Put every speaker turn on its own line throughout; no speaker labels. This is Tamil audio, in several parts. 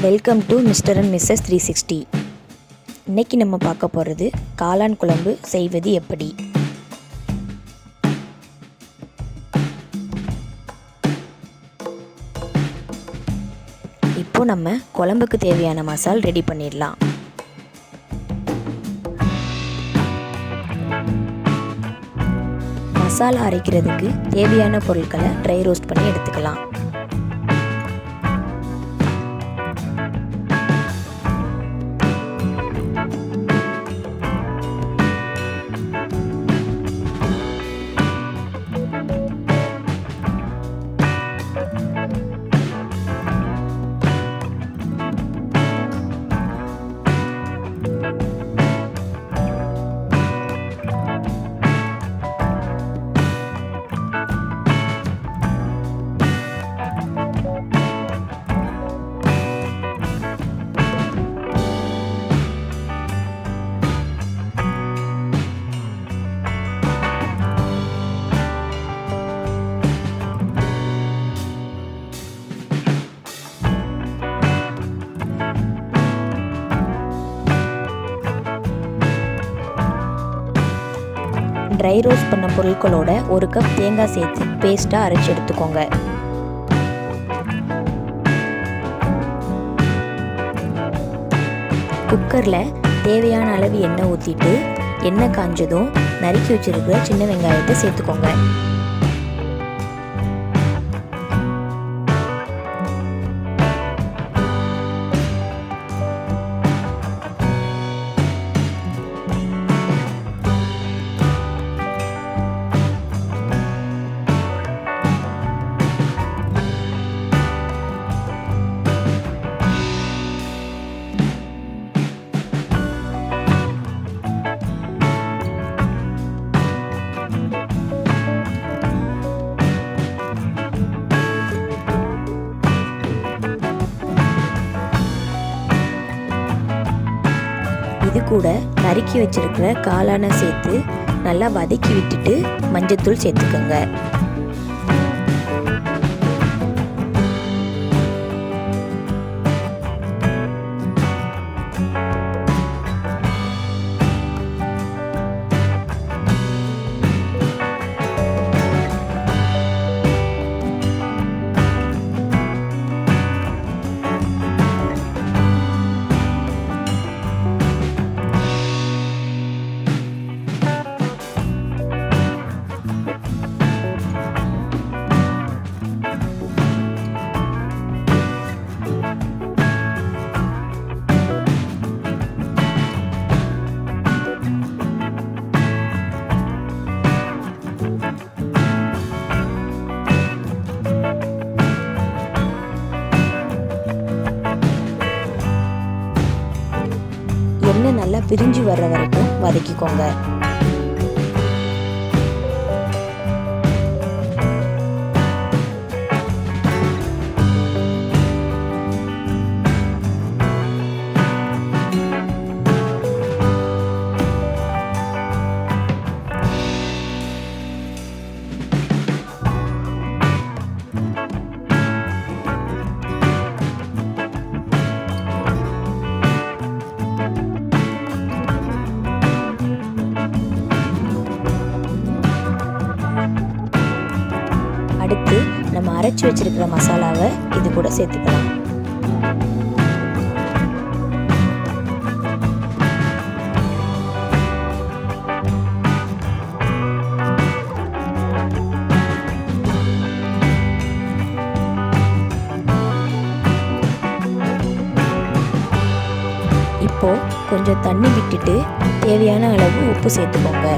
Welcome to Mr and Mrs 360. இன்றைக்கி நம்ம பார்க்க போகிறது காளான் குழம்பு செய்வது எப்படி. இப்போ நம்ம குழம்புக்கு தேவையான மசால் ரெடி பண்ணிடலாம். மசாலா அரைக்கிறதுக்கு தேவையான பொருட்களை ட்ரை ரோஸ்ட் பண்ணி எடுத்துக்கலாம். ட்ரை ரோஸ்ட் பண்ண பொருட்களோட ஒரு கப் தேங்காய் சேர்த்து பேஸ்ட்டாக அரைச்சி எடுத்துக்கோங்க. குக்கரில் தேவையான அளவு எண்ணெய் ஊற்றிட்டு எண்ணெய் காஞ்சதும் நறுக்கி வச்சிருக்கிற சின்ன வெங்காயத்தை சேர்த்துக்கோங்க. இது கூட நறுக்கி வச்சிருக்கிற காளானை சேர்த்து நல்லா வதக்கி விட்டுட்டு மஞ்சத்தூள் சேர்த்துக்கோங்க. எண்ணெய் நல்லா பிரிஞ்சு வர்ற வரைக்கும் வதக்கிக்கோங்க. அடுத்து நம்ம அரைச்சி வச்சிருக்கிற மசாலாவை இது கூட சேர்த்துக்கலாம். இப்போ கொஞ்சம் தண்ணி விட்டுட்டு தேவையான அளவு உப்பு சேர்த்துக்கோங்க.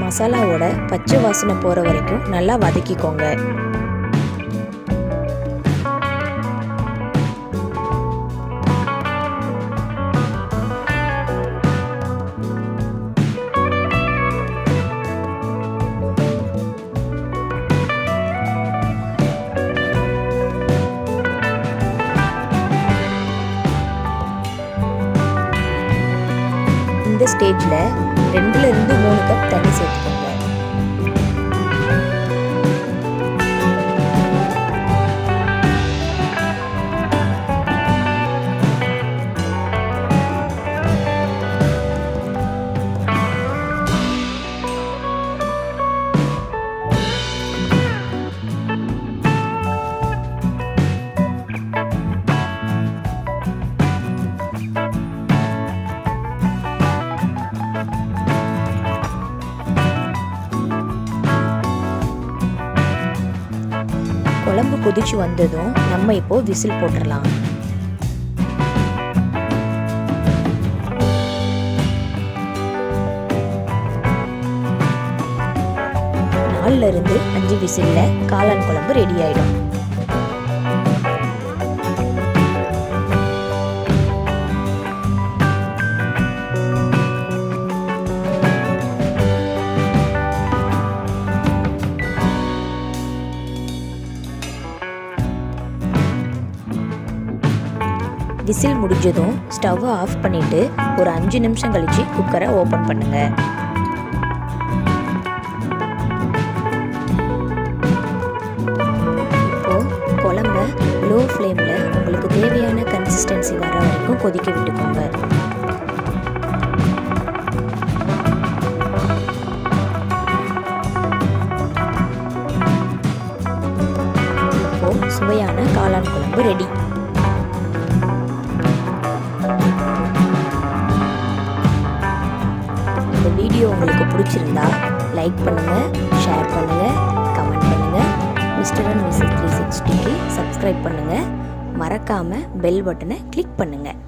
மசாலாவோட பச்சை வாசனை போகிற வரைக்கும் நல்லா வதக்கிக்கோங்க. இந்த ஸ்டேஜில் 2லிருந்து 3 கப் தண்ணி சேர்த்துக்கோங்க. குழம்பு கொதிச்சு வந்ததும் நம்ம இப்போ விசில் போட்டுடலாம். நாலுலேருந்து 5 விசில்ல காளான் குழம்பு ரெடி ஆயிடும். விசில் முடிஞ்சதும் ஸ்டவ்வை ஆஃப் பண்ணிவிட்டு ஒரு 5 நிமிஷம் கழித்து குக்கரை ஓப்பன் பண்ணுங்கள். இப்போது குழம்ப லோ ஃப்ளேமில் உங்களுக்கு தேவையான கன்சிஸ்டன்சி வர வரைக்கும் கொதிக்க விட்டுக்கோங்க. இப்போது சுவையான காளான் குழம்பு ரெடி. இந்த வீடியோ உங்களுக்கு பிடிச்சிருந்தா லைக் பண்ணுங்கள், ஷேர் பண்ணுங்கள், கமெண்ட் பண்ணுங்கள். மிஸ்டர் அண்ட் மிஸ்ஸஸ் 360க்கு சப்ஸ்கிரைப் பண்ணுங்கள். மறக்காமல் பெல் பட்டனை கிளிக் பண்ணுங்கள்.